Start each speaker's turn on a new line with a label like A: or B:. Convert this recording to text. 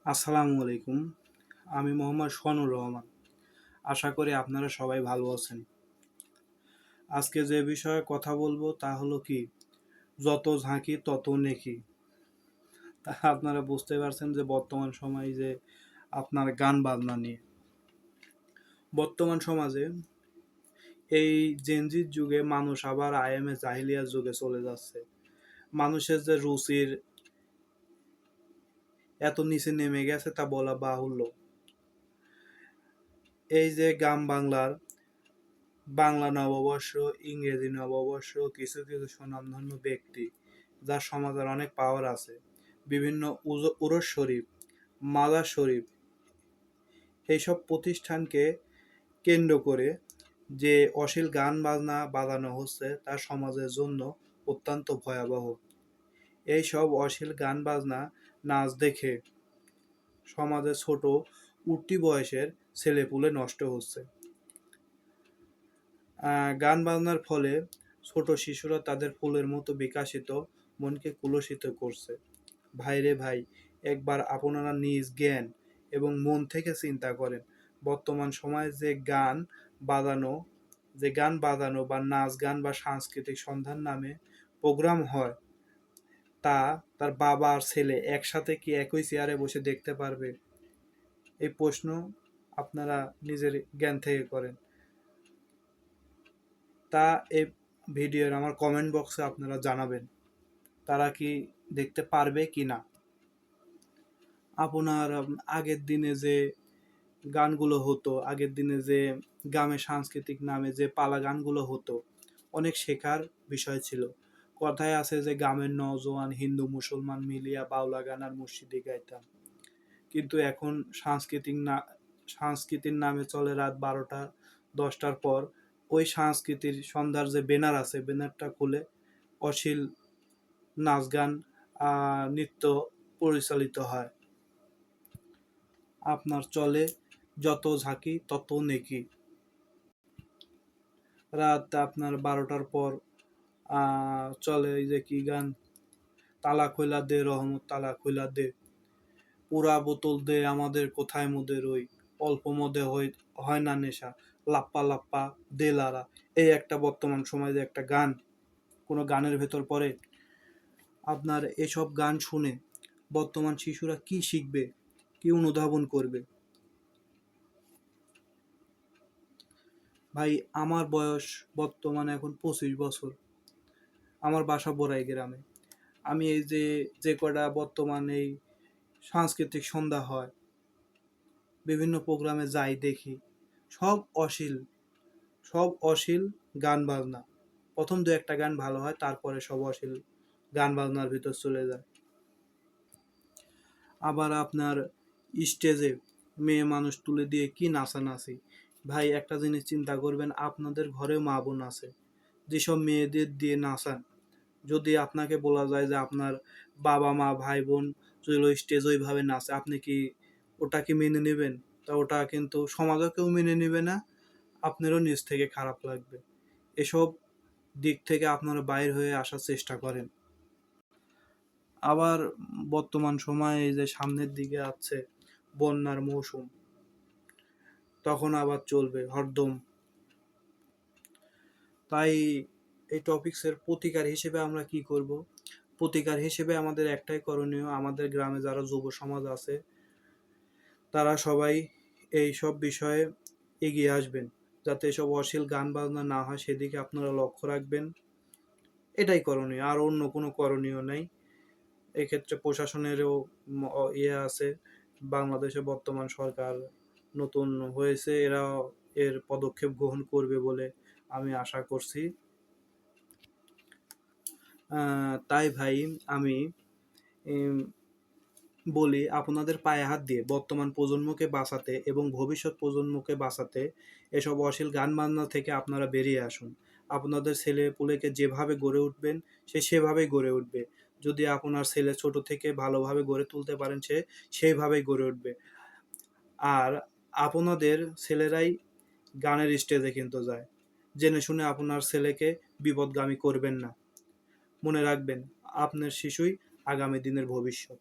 A: আসসালামু আলাইকুম। আমি মোহাম্মদ শোয়ানুর রহমান। আশা করি আপনারা সবাই ভালো আছেন। আজকে যে বিষয়ে কথা বলবো তা হলো কি, যত ঝাঁকি তত নেকি। তা আপনারা বুঝতে পারছেন যে বর্তমান সময়ে যে আপনার গান বাজনা নিয়ে। বর্তমান সমাজে এই জেনজির যুগে মানুষ আবার আইএমএ জাহিলিয়ার যুগে চলে যাচ্ছে। মানুষের যে রুচির এত নিচে নেমে গেছে তা বলা বাহুল্য। এই যে গ্রাম বাংলার বাংলা নববর্ষ, ইংরেজি নববর্ষ, কিছু কিছু স্বনামধন্য ব্যক্তি যার সমাজের অনেক পাওয়ার আছে, বিভিন্ন উরস শরীফ, মাজার শরীফ, এইসব প্রতিষ্ঠানকে কেন্দ্র করে যে অশ্লীল গান বাজনা বাজানো হচ্ছে তা সমাজের জন্য অত্যন্ত ভয়াবহ। এইসব অশ্লীল গান বাজনা নাচ দেখে সমাজের ছোট উঠতি বয়সের ছেলেপুলে নষ্ট হচ্ছে। গান বাজনার ফলে ছোট শিশুরা তাদের ফুলের মতো বিকাশিত মনকে কুলসিত করছে। ভাইরে ভাই, একবার আপনারা নিজ জ্ঞান এবং মন থেকে চিন্তা করেন, বর্তমান সময়ে যে গান বাজানো বা নাচ গান বা সাংস্কৃতিক সন্ধ্যার নামে প্রোগ্রাম হয়, তা তার বাবা আর ছেলে একসাথে কি একই চেয়ারে বসে দেখতে পারবে? এই প্রশ্ন আপনারা নিজের জ্ঞান থেকে করেন। তা এই ভিডিওর আমার কমেন্ট বক্সে আপনারা জানাবেন তারা কি দেখতে পারবে কি না। আপনার আগের দিনে যে গানগুলো হতো, আগের দিনে যে গ্রামে সাংস্কৃতিক নামে যে পালা গানগুলো হতো, অনেক শেখার বিষয় ছিল। কথায় আছে যে গ্রামের নওজোয়ান হিন্দু মুসলমান মিলিয়া বাউলা গান আর মসজিদে গাইতাম। কিন্তু এখন সংস্কৃতির নামে চলে রাত 12টা 10টার পর ওই সংস্কৃতির সন্ধ্যার যে ব্যানার আছে, ব্যানারটা খুলে অশ্লীল নাচ গান, নৃত্য পরিচালিত হয়। আপনার চলে যত ঝাঁকি তত নেকি। রাত আপনার 12টার পর চলে এই যে কি গান, তালা খোলা দে রহমত তালা খোলা দে, পুরা বোতল দে আমাদের কোথায় মোদের ওই, অল্প মদে হয় না নেশা, লাপ্পা লাপ্পা দে লারা। এই একটা বর্তমান সময়ে যে একটা গান কোনো গানের ভেতর পড়ে। আপনার এসব গান শুনে বর্তমান শিশুরা কি শিখবে, কি অনুধাবন করবে? ভাই, আমার বয়স বর্তমানে এখন 25 বছর। আমার বাসা বড়াই গ্রামে। আমি এই যে যে কটা বর্তমান এই সাংস্কৃতিক সন্ধ্যা হয়, বিভিন্ন প্রোগ্রামে যাই দেখি, সব অশ্লীল, সব অশ্লীল গান বাজনা। প্রথম দু একটা গান ভালো হয়, তারপরে সব অশ্লীল গান বাজনার ভিতর চলে যায়। আবার আপনার স্টেজে মেয়ে মানুষ তুলে দিয়ে কি নাচানাচি। ভাই, একটা জিনিস চিন্তা করবেন, আপনাদের ঘরেও মা বোন আছে, যেসব মেয়েদের দিয়ে নাচান, যদি আপনাকে বলা যায় যে আপনার বাবা মা ভাই বোন যদি স্টেজ ওইভাবে নাচে, আপনি কি ওটা কি মেনে নেবেন? তা ওটা কিন্তু সমাজও কেউ মেনে নেবে না, আপনারও নিজ থেকে খারাপ লাগবে। এসব দিক থেকে আপনারা বাইর হয়ে আসার চেষ্টা করেন। আবার বর্তমান সময়ে এই যে সামনের দিকে আছে বন্যার মৌসুম, তখন আবার চলবে হরদম। তাই এই টপিক্সের প্রতিকার হিসেবে আমরা কি করব? প্রতিকার হিসেবে আমাদের একটাই করণীয়, আমাদের গ্রামে যারা যুব সমাজ আছে তারা সবাই এই সব বিষয়ে এগিয়ে আসবেন, যাতে এসব অশ্লীল গান বাজনা না হয় সেদিকে আপনারা লক্ষ্য রাখবেন। এটাই করণীয়, আর অন্য কোনো করণীয় নেই। এক্ষেত্রে প্রশাসনেরও ইয়ে আছে। বাংলাদেশে বর্তমান সরকার নতুন হয়েছে, এরা এর পদক্ষেপ গ্রহণ করবে বলে আমি আশা করছি। তাই ভাই, আমি বলি, আপনাদের পায়ে হাত দিয়ে বর্তমান প্রজন্মকে বাঁচাতে এবং ভবিষ্যৎ প্রজন্মকে বাঁচাতে এসব অশ্লীল গান বাজনা থেকে আপনারা বেরিয়ে আসুন। আপনাদের ছেলে পুলেকে যেভাবে গড়ে উঠবেন সে সেভাবেই গড়ে উঠবে। যদি আপনার ছেলে ছোট থেকে ভালোভাবে গড়ে তুলতে পারেন, সে সেইভাবেই গড়ে উঠবে। আর আপনাদের ছেলেরাই গানের স্টেজে কিন্তু যায়, জেনে শুনে আপনার ছেলেকে বিপদগামী করবেন না। মনে রাখবেন, আপনার শিশুই আগামী দিনের ভবিষ্যৎ।